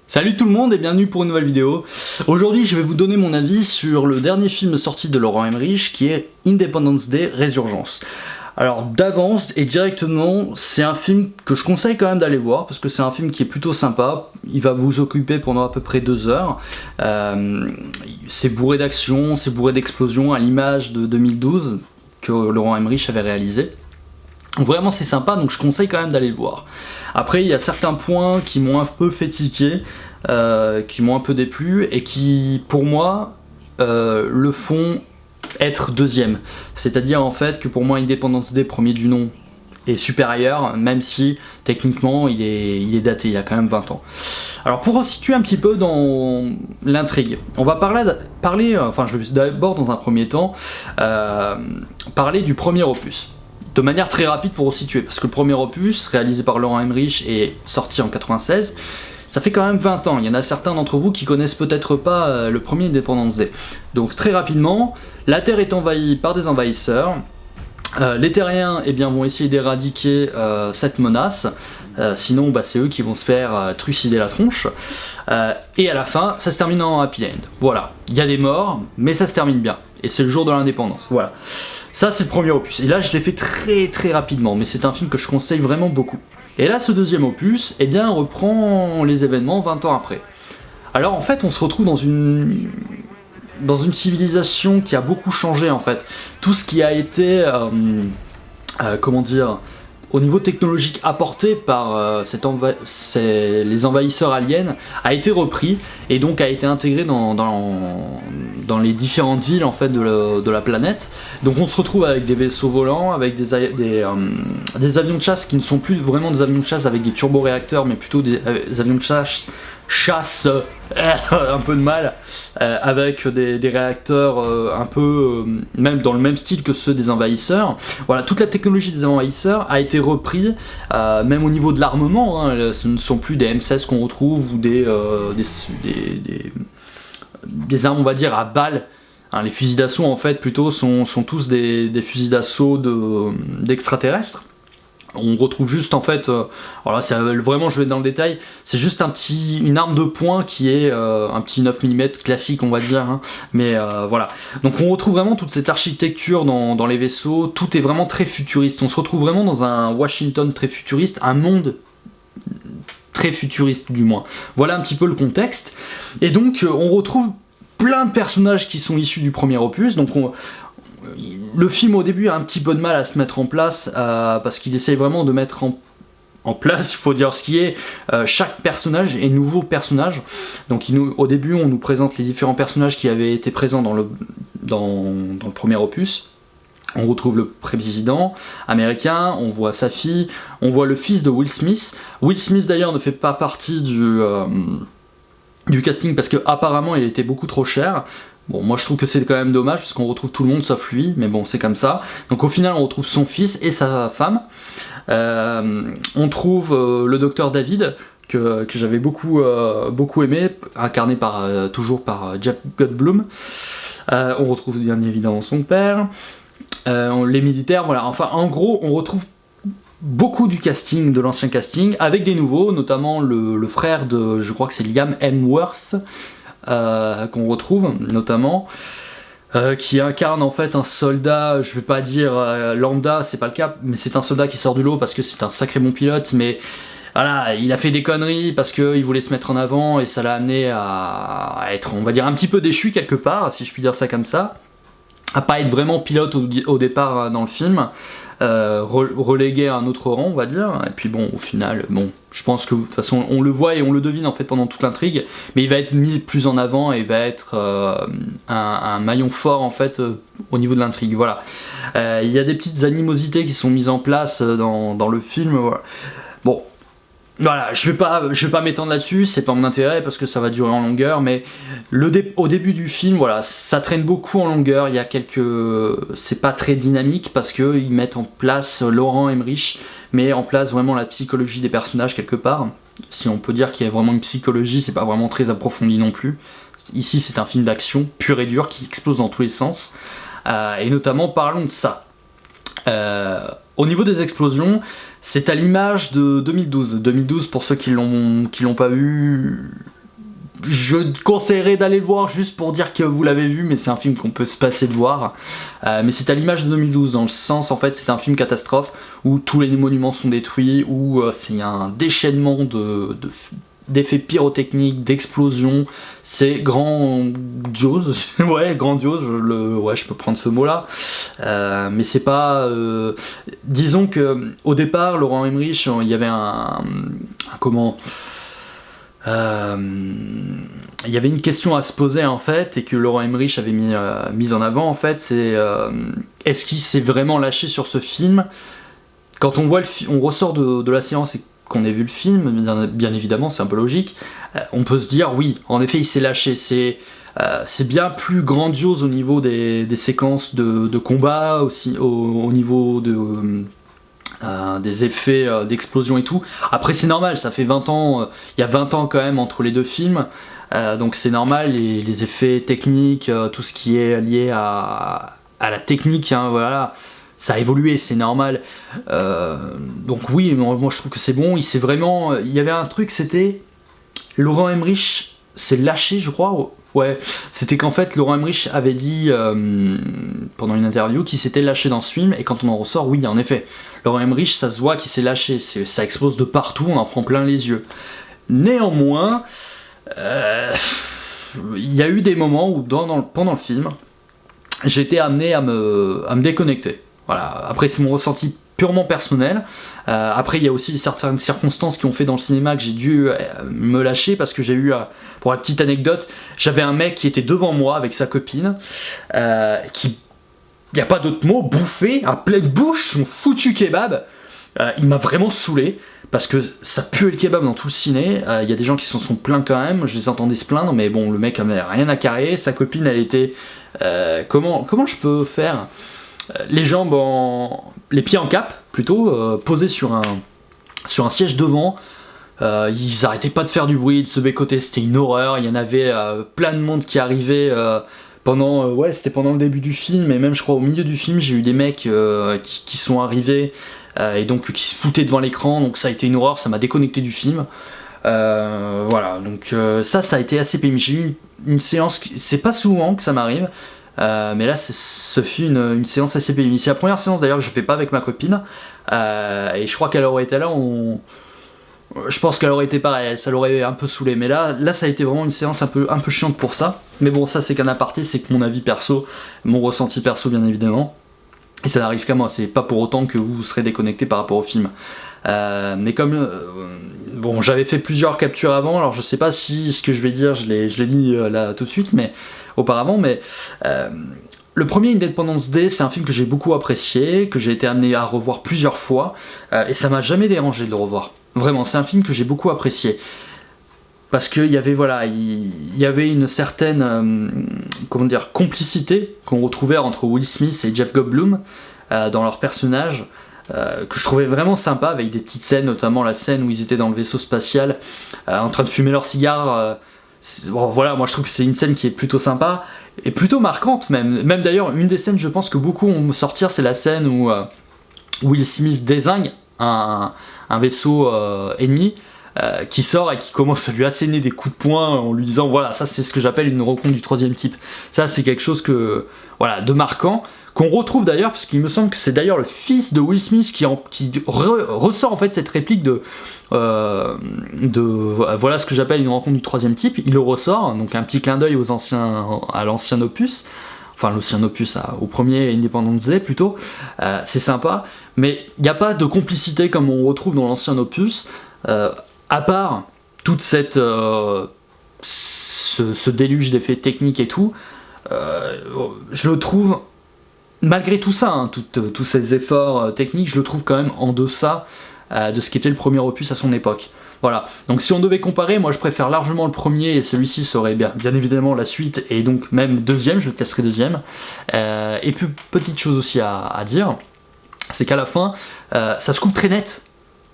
Salut tout le monde et bienvenue pour une nouvelle vidéo. Aujourd'hui je vais vous donner mon avis sur le dernier film sorti de Laurent Emmerich qui est Independence Day Résurgence. Alors d'avance et directement, c'est un film que je conseille quand même d'aller voir parce que c'est un film qui est plutôt sympa. Il va vous occuper pendant à peu près 2 heures. C'est bourré d'action, c'est bourré d'explosions à l'image de 2012 que Laurent Emmerich avait réalisé. Vraiment c'est sympa, donc je conseille quand même d'aller le voir. Après il y a certains points qui m'ont un peu fait tiquer, qui m'ont un peu déplu et qui pour moi le font être deuxième. C'est-à-dire en fait que pour moi Independence Day premier du nom est supérieur, même si techniquement il est daté, il a quand même 20 ans. Alors pour resituer un petit peu dans l'intrigue, on va je vais d'abord dans un premier temps parler du premier opus. De manière très rapide pour resituer, parce que le premier opus, réalisé par Laurent Emmerich et sorti en 96, ça fait quand même 20 ans. Il y en a certains d'entre vous qui connaissent peut-être pas le premier Independence Day. Donc très rapidement, la Terre est envahie par des envahisseurs. Les Terriens vont essayer d'éradiquer cette menace, sinon c'est eux qui vont se faire trucider la tronche. Et à la fin, ça se termine en happy end. Voilà, il y a des morts, mais ça se termine bien. Et c'est le jour de l'indépendance, voilà. Ça c'est le premier opus, et là je l'ai fait très rapidement, mais c'est un film que je conseille vraiment beaucoup. Et là ce deuxième opus, reprend les événements 20 ans après. Alors en fait on se retrouve dans une civilisation qui a beaucoup changé en fait. Tout ce qui a été, au niveau technologique apporté par les envahisseurs aliens a été repris et donc a été intégré dans les différentes villes en fait de la planète. Donc on se retrouve avec des vaisseaux volants, avec des avions de chasse qui ne sont plus vraiment des avions de chasse avec des turboréacteurs, mais plutôt des avions de chasse un peu de mal, avec des réacteurs un peu même dans le même style que ceux des envahisseurs. Voilà, toute la technologie des envahisseurs a été reprise, même au niveau de l'armement, hein. Ce ne sont plus des M16 qu'on retrouve ou des armes on va dire à balles. Hein, les fusils d'assaut en fait plutôt sont tous des fusils d'assaut d'extraterrestres. On retrouve juste en fait, vraiment je vais dans le détail, c'est juste une arme de poing qui est un petit 9 mm classique on va dire, hein. Mais voilà. Donc on retrouve vraiment toute cette architecture dans les vaisseaux, tout est vraiment très futuriste, on se retrouve vraiment dans un Washington très futuriste, un monde très futuriste du moins. Voilà un petit peu le contexte, et donc on retrouve plein de personnages qui sont issus du premier opus, donc le film au début a un petit peu de mal à se mettre en place parce qu'il essaye vraiment de mettre en place, il faut dire ce qui est, chaque personnage est nouveau personnage. Donc au début on nous présente les différents personnages qui avaient été présents dans le premier opus. On retrouve le président américain, on voit sa fille, on voit le fils de Will Smith. Will Smith d'ailleurs ne fait pas partie du casting parce que apparemment il était beaucoup trop cher. Bon, moi je trouve que c'est quand même dommage parce qu'on retrouve tout le monde sauf lui, mais bon c'est comme ça. Donc au final on retrouve son fils et sa femme. On trouve le docteur David que j'avais beaucoup aimé, incarné toujours par Jeff Goldblum. On retrouve bien évidemment son père, les militaires, voilà. Enfin en gros on retrouve beaucoup du casting, de l'ancien casting, avec des nouveaux, notamment le frère de, je crois que c'est Liam Hemsworth, qu'on retrouve notamment, qui incarne en fait un soldat, je vais pas dire lambda, c'est pas le cas, mais c'est un soldat qui sort du lot parce que c'est un sacré bon pilote, mais voilà, il a fait des conneries parce qu'il voulait se mettre en avant et ça l'a amené à être, on va dire, un petit peu déchu quelque part, si je puis dire ça comme ça, à pas être vraiment pilote au départ dans le film, relégué à un autre rang on va dire, et puis bon au final, bon je pense que de toute façon on le voit et on le devine en fait pendant toute l'intrigue, mais il va être mis plus en avant et va être un maillon fort en fait au niveau de l'intrigue, voilà. Il y a des petites animosités qui sont mises en place dans le film, voilà. Bon, voilà, je vais pas m'étendre là-dessus, c'est pas mon intérêt parce que ça va durer en longueur, mais au début du film, voilà, ça traîne beaucoup en longueur, c'est pas très dynamique parce qu'ils mettent en place, Laurent Emmerich met en place vraiment la psychologie des personnages quelque part. Si on peut dire qu'il y a vraiment une psychologie, c'est pas vraiment très approfondi non plus. Ici c'est un film d'action pur et dur qui explose dans tous les sens, et notamment parlons de ça. Au niveau des explosions, c'est à l'image de 2012. 2012, pour ceux qui l'ont pas vu, je conseillerais d'aller le voir juste pour dire que vous l'avez vu, mais c'est un film qu'on peut se passer de voir. Mais c'est à l'image de 2012, dans le sens, en fait, c'est un film catastrophe où tous les monuments sont détruits, où c'est un déchaînement d'effets pyrotechniques, d'explosions. C'est grandiose, ouais, grandiose, je peux prendre ce mot-là. Mais c'est pas... disons que au départ, Laurent Emmerich, il y avait il y avait une question à se poser en fait, et que Laurent Emmerich avait mis en avant en fait, c'est est-ce qu'il s'est vraiment lâché sur ce film? Quand on voit on ressort de la séance et qu'on ait vu le film, bien évidemment, c'est un peu logique, on peut se dire oui, en effet, il s'est lâché. C'est bien plus grandiose au niveau des séquences de combat, aussi au niveau des effets d'explosion et tout. Après, c'est normal, ça fait 20 ans, il y a 20 ans quand même entre les deux films, donc c'est normal, les effets techniques, tout ce qui est lié à la technique, hein, voilà, ça a évolué, c'est normal. Donc oui, moi je trouve que c'est bon. Il y avait un truc, c'était Laurent Emmerich s'est lâché, je crois. Ouais, c'était qu'en fait Laurent Emmerich avait dit pendant une interview qu'il s'était lâché dans ce film, et quand on en ressort, oui, en effet, Laurent Emmerich, ça se voit qu'il s'est lâché, ça explose de partout, on en prend plein les yeux. Néanmoins, il y a eu des moments où pendant le film, j'ai été amené à me déconnecter. Voilà. Après, c'est mon ressenti purement personnel. Après, il y a aussi certaines circonstances qui ont fait dans le cinéma que j'ai dû me lâcher, parce que j'ai eu, pour la petite anecdote, j'avais un mec qui était devant moi avec sa copine, qui, il n'y a pas d'autre mot, bouffé à pleine bouche son foutu kebab. Il m'a vraiment saoulé, parce que ça puait le kebab dans tout le ciné. Il y a des gens qui s'en sont plaints quand même, je les entendais se plaindre, mais bon, le mec avait rien à carrer. Sa copine, elle était... comment je peux faire, les jambes les pieds en cap plutôt, posés sur un siège devant. Ils arrêtaient pas de faire du bruit, de se bécoter, c'était une horreur. Il y en avait plein de monde qui arrivait c'était pendant le début du film, et même je crois au milieu du film, j'ai eu des mecs qui sont arrivés et donc qui se foutaient devant l'écran, donc ça a été une horreur, ça m'a déconnecté du film. Voilà, donc ça a été assez pénible. J'ai eu une séance, c'est pas souvent que ça m'arrive, mais là ce fut une séance assez pénible. C'est la première séance d'ailleurs que je fais pas avec ma copine, et je crois qu'elle aurait été là, je pense qu'elle aurait été pareil, ça l'aurait un peu saoulé, mais là ça a été vraiment une séance un peu chiante pour ça. Mais bon, ça c'est qu'un aparté, c'est que mon avis perso, mon ressenti perso bien évidemment, et ça n'arrive qu'à moi, c'est pas pour autant que vous serez déconnecté par rapport au film. Mais comme bon, j'avais fait plusieurs captures avant, alors je sais pas si ce que je vais dire je l'ai dit là tout de suite, mais auparavant, mais le premier Independence Day, c'est un film que j'ai beaucoup apprécié, que j'ai été amené à revoir plusieurs fois, et ça m'a jamais dérangé de le revoir. Vraiment, c'est un film que j'ai beaucoup apprécié. Parce qu'il y avait une certaine complicité qu'on retrouvait entre Will Smith et Jeff Goldblum dans leur personnage, que je trouvais vraiment sympa, avec des petites scènes, notamment la scène où ils étaient dans le vaisseau spatial en train de fumer leur cigare. Voilà, moi je trouve que c'est une scène qui est plutôt sympa et plutôt marquante même d'ailleurs, une des scènes je pense que beaucoup vont me sortir, c'est la scène où Will Smith dézingue un vaisseau ennemi qui sort et qui commence à lui asséner des coups de poing en lui disant voilà, ça c'est ce que j'appelle une rencontre du troisième type. Ça c'est quelque chose de marquant, qu'on retrouve d'ailleurs, parce qu'il me semble que c'est d'ailleurs le fils de Will Smith qui ressort en fait cette réplique voilà ce que j'appelle une rencontre du troisième type. Il le ressort, donc un petit clin d'œil à l'ancien opus, enfin l'ancien opus au premier Independence Day plutôt. C'est sympa, mais il n'y a pas de complicité comme on retrouve dans l'ancien opus, à part toute cette ce déluge d'effets techniques et tout. Je le trouve, malgré tout ça, hein, tous ces efforts techniques, je le trouve quand même en deçà de ce qu'était le premier opus à son époque. Voilà, donc si on devait comparer, moi je préfère largement le premier, et celui-ci serait bien évidemment la suite, et donc même deuxième, je le classerai deuxième. Et puis petite chose aussi à dire, c'est qu'à la fin, ça se coupe très net.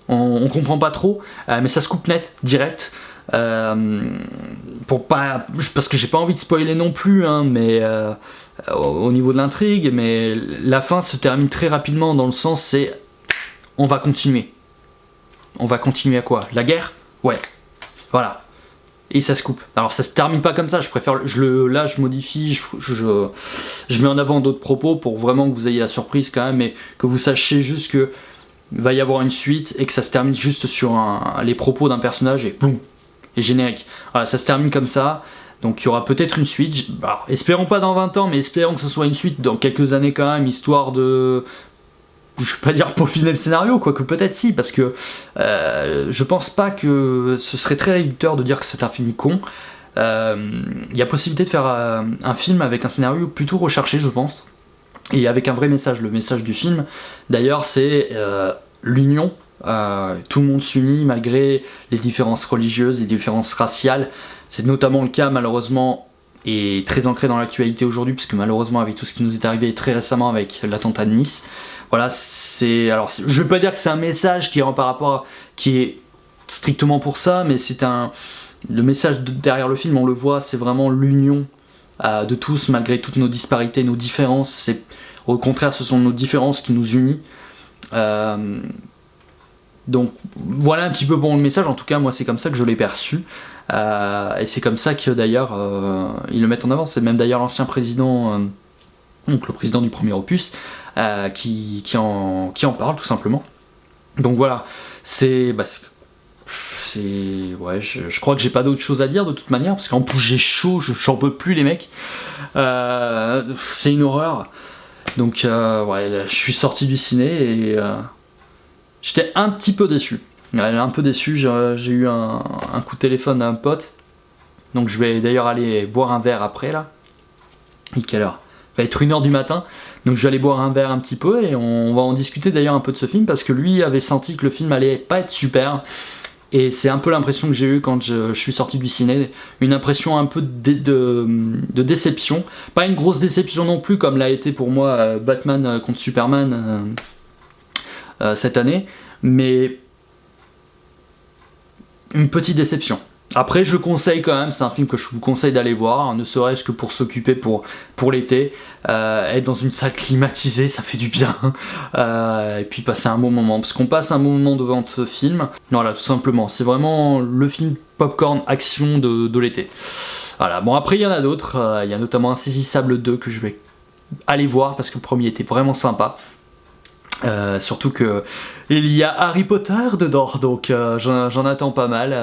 On comprend pas trop, mais ça se coupe net, direct. Parce que j'ai pas envie de spoiler non plus, hein, mais au niveau de l'intrigue, mais la fin se termine très rapidement, dans le sens c'est on va continuer. On va continuer à quoi? La guerre? Ouais. Voilà. et ça se coupe. Alors ça se termine pas comme ça, je préfère, là je modifie, je mets en avant d'autres propos pour vraiment que vous ayez la surprise quand même, et que vous sachiez juste que va y avoir une suite et que ça se termine juste sur les propos d'un personnage et boum, et générique. Voilà, ça se termine comme ça, donc il y aura peut-être une suite, alors, espérons pas dans 20 ans, mais espérons que ce soit une suite dans quelques années quand même, histoire de... Je vais pas dire peaufiner le scénario, quoique peut-être si, parce que je pense pas que ce serait très réducteur de dire que c'est un film con. Il y a possibilité de faire un film avec un scénario plutôt recherché, je pense, et avec un vrai message. Le message du film, d'ailleurs, c'est l'union. Tout le monde s'unit malgré les différences religieuses, les différences raciales. C'est notamment le cas, malheureusement, et très ancré dans l'actualité aujourd'hui, puisque malheureusement, avec tout ce qui nous est arrivé très récemment avec l'attentat de Nice, voilà, alors je veux pas dire que c'est un message qui est strictement pour ça, mais le message derrière le film, on le voit, c'est vraiment l'union de tous malgré toutes nos disparités, nos différences. Au contraire, ce sont nos différences qui nous unissent. Donc voilà un petit peu pour le message. En tout cas, moi c'est comme ça que je l'ai perçu, et c'est comme ça que d'ailleurs ils le mettent en avant. C'est même d'ailleurs l'ancien président, donc le président du premier opus, qui en parle tout simplement. Donc voilà, je crois que j'ai pas d'autre chose à dire de toute manière, parce qu'en plus j'ai chaud, j'en peux plus les mecs. C'est une horreur. Donc ouais, là, je suis sorti du ciné et j'étais un petit peu déçu. Un peu déçu, j'ai eu un coup de téléphone d'un pote. Donc je vais d'ailleurs aller boire un verre après là. Et quelle heure ? Il va être 1h du matin, donc je vais aller boire un verre un petit peu et on va en discuter d'ailleurs un peu de ce film, parce que lui avait senti que le film allait pas être super, et c'est un peu l'impression que j'ai eue quand je suis sorti du ciné, une impression un peu de déception, pas une grosse déception non plus comme l'a été pour moi Batman contre Superman cette année, mais une petite déception. Après, je conseille quand même, c'est un film que je vous conseille d'aller voir, hein, ne serait-ce que pour s'occuper pour l'été, être dans une salle climatisée, ça fait du bien, et puis passer un bon moment, parce qu'on passe un bon moment devant ce film. Voilà, tout simplement, c'est vraiment le film popcorn action de l'été. Voilà, bon après il y en a d'autres, il y a notamment Insaisissable 2 que je vais aller voir, parce que le premier était vraiment sympa. Surtout que il y a Harry Potter dedans, donc j'en attends pas mal,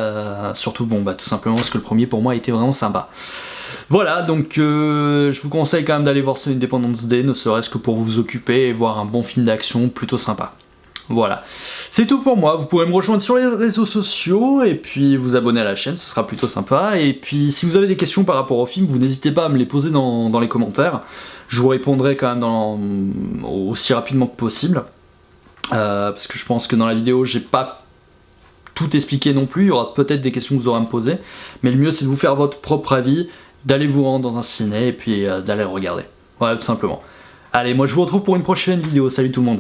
surtout bon bah tout simplement parce que le premier pour moi était vraiment sympa. Voilà, donc je vous conseille quand même d'aller voir ce Independence Day, ne serait-ce que pour vous occuper et voir un bon film d'action plutôt sympa. Voilà, c'est tout pour moi. Vous pourrez me rejoindre sur les réseaux sociaux et puis vous abonner à la chaîne, ce sera plutôt sympa. Et puis si vous avez des questions par rapport au film, vous n'hésitez pas à me les poser dans les commentaires. Je vous répondrai quand même aussi rapidement que possible. Parce que je pense que dans la vidéo, j'ai pas tout expliqué non plus. Il y aura peut-être des questions que vous aurez à me poser. Mais le mieux, c'est de vous faire votre propre avis, d'aller vous rendre dans un ciné et puis d'aller le regarder. Voilà, tout simplement. Allez, moi je vous retrouve pour une prochaine vidéo. Salut tout le monde.